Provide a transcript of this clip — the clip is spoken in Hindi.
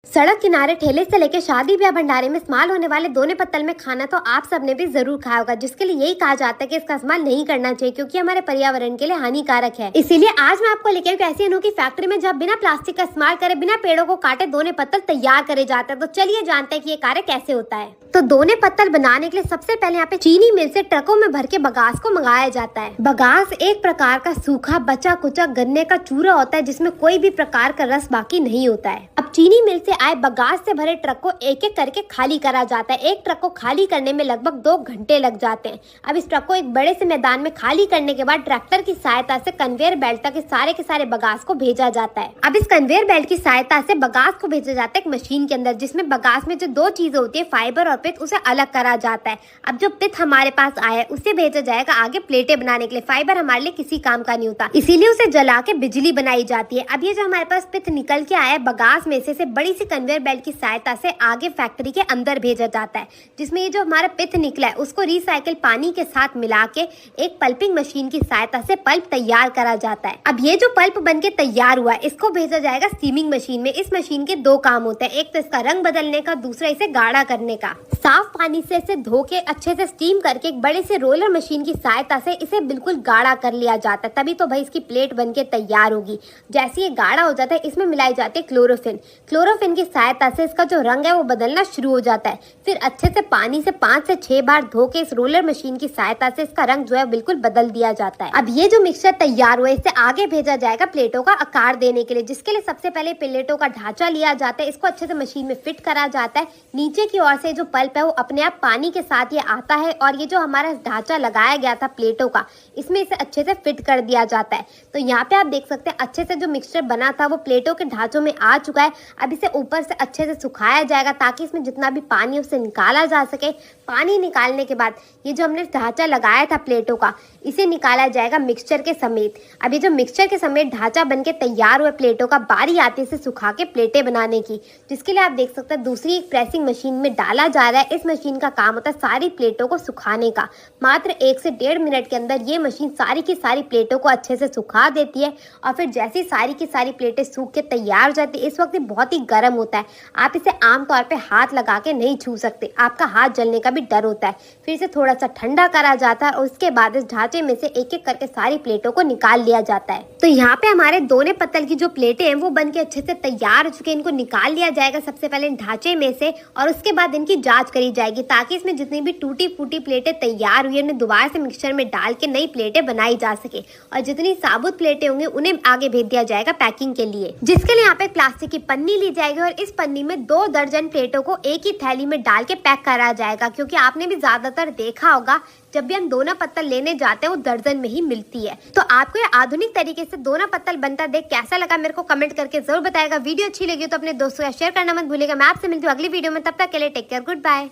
सड़क किनारे ठेले से लेके शादी ब्याह भंडारे में इस्तेमाल होने वाले दोने पत्तल में खाना तो आप सबने भी जरूर खाया होगा, जिसके लिए यही कहा जाता है कि इसका इस्तेमाल नहीं करना चाहिए क्योंकि हमारे पर्यावरण के लिए हानिकारक है। इसीलिए आज मैं आपको लेकर ऐसी अनोखी फैक्ट्री में जब बिना प्लास्टिक का इस्तेमाल करे, बिना पेड़ों को काटे दोने पत्तल तैयार करे जाते हैं। तो चलिए जानते हैं कि ये कार्य कैसे होता है। तो दोने पत्तल बनाने के लिए सबसे पहले यहाँ पे चीनी मिल से ट्रकों में भर के बगास को मंगाया जाता है। बगास एक प्रकार का सूखा बचा कुचा गन्ने का चूरा होता है जिसमें कोई भी प्रकार का रस बाकी नहीं होता है। अब चीनी मिल से आए बगास से भरे ट्रक को एक एक करके खाली करा जाता है। एक ट्रक को खाली करने में लगभग 2 घंटे लग जाते हैं। अब इस ट्रक को एक बड़े से मैदान में खाली करने के बाद ट्रैक्टर की सहायता से कन्वेयर बेल्ट तक सारे के सारे बगास को भेजा जाता है। अब इस कन्वेयर बेल्ट की सहायता से बगास को भेजा जाता है एक मशीन के अंदर, जिसमें बगास में जो 2 चीजें होती है, फाइबर और पित्त, उसे अलग करा जाता है। अब जो पित्त हमारे पास आया है उसे भेजा जाएगा आगे प्लेटें बनाने के लिए। फाइबर हमारे लिए किसी काम का नहीं होता, इसीलिए उसे जला के बिजली बनाई जाती है। अब ये जो हमारे पास पित्त निकल के आया है बगास में से बड़ी सी कन्वेयर बेल्ट की सहायता से आगे फैक्ट्री के अंदर भेजा जाता है, जिसमें ये जो हमारा पित्त निकला है उसको रिसाइकिल पानी के साथ मिला के एक पल्पिंग मशीन की सहायता से पल्प तैयार करा जाता है। अब ये जो पल्प बन के तैयार हुआ है इसको भेजा जाएगा स्टीमिंग मशीन में। इस मशीन के 2 काम होते हैं, एक तो इसका रंग बदलने का, दूसरा इसे गाढ़ा करने का। साफ पानी से इसे धो के अच्छे से स्टीम करके एक बड़े से रोलर मशीन की सहायता से इसे बिल्कुल गाढ़ा कर लिया जाता है, तभी तो भाई इसकी प्लेट बन के तैयार होगी। जैसे ये गाढ़ा हो जाता है इसमें मिलाई जाती है क्लोरोफिन की सहायता से इसका जो रंग है वो बदलना शुरू हो जाता है। फिर अच्छे से पानी से 5 से 6 बार धो के इस रोलर मशीन की सहायता से इसका रंग जो है बिल्कुल बदल दिया जाता है। अब ये जो मिक्सचर तैयार हुआ है इसे आगे भेजा जाएगा प्लेटों का आकार देने के लिए, जिसके लिए सबसे पहले प्लेटों का ढांचा लिया जाता है। इसको अच्छे से मशीन में फिट करा जाता है। नीचे की ओर से जो पल्प है वो अपने आप पानी के साथ ये आता है और ये जो हमारा ढांचा लगाया गया था प्लेटों का, इसमें इसे अच्छे से फिट कर दिया जाता है। तो यहाँ पे आप देख सकते हैं अच्छे से जो मिक्सचर बना था वो प्लेटों के ढांचों में आ चुका है। अब इसे ऊपर से अच्छे से सुखाया जाएगा ताकि इसमें जितना भी पानी है उसे निकाला जा सके। पानी निकालने के बाद ये जो हमने ढांचा लगाया था प्लेटों का, इसे निकाला जाएगा मिक्सचर के समेत। अब ये जो मिक्सचर के समेत ढांचा बनके तैयार हुए प्लेटों का, बारी आती है इसे सुखा के प्लेटें बनाने की, जिसके लिए आप देख सकते हैं दूसरी एक प्रेसिंग मशीन में डाला जा रहा है। इस मशीन का काम होता है सारी प्लेटों को सुखाने का। मात्र 1 से 1.5 मिनट के अंदर ये मशीन सारी की सारी प्लेटों को अच्छे से सुखा देती है और फिर जैसी सारी की सारी प्लेटें सूख के तैयार हो जाती है, इस वक्त बहुत ही गर्म होता है। आप इसे आमतौर पे हाथ लगा के नहीं छू सकते, आपका हाथ जलने का भी डर होता है। फिर इसे थोड़ा सा ठंडा करा जाता है और उसके बाद इस ढांचे में से एक एक करके सारी प्लेटों को निकाल लिया जाता है। तो यहाँ पे हमारे दोने पत्तल की जो प्लेटें हैं वो बन के अच्छे से तैयार हो चुके हैं। इनको निकाल लिया जाएगा सबसे पहले ढांचे में से और उसके बाद इनकी जांच करी जाएगी ताकि इसमें जितनी भी टूटी फूटी प्लेटें तैयार हुई है उन्हें दोबारा से मिक्सचर में डाल के नई प्लेटें बनाई जा सके और जितनी साबुत प्लेटें होंगी उन्हें आगे भेज दिया जाएगा पैकिंग के लिए, जिसके लिए यहाँ पे प्लास्टिक की पन्नी ली जाएगी और इस पन्नी में 2 दर्जन प्लेटों को एक ही थैली में डाल के पैक करा जाएगा। क्योंकि आपने भी ज्यादातर देखा होगा जब भी हम दोना पत्तल लेने जाते हैं वो दर्जन में ही मिलती है। तो आपको ये आधुनिक तरीके से दोना पत्तल बनता देख कैसा लगा मेरे को कमेंट करके जरूर बताएगा। वीडियो अच्छी लगी तो अपने दोस्तों का शेयर करना मत भूलिएगा। मैं आपसे मिलती हूँ अगली वीडियो में, तब तक के लिए टेक केयर, गुड बाय।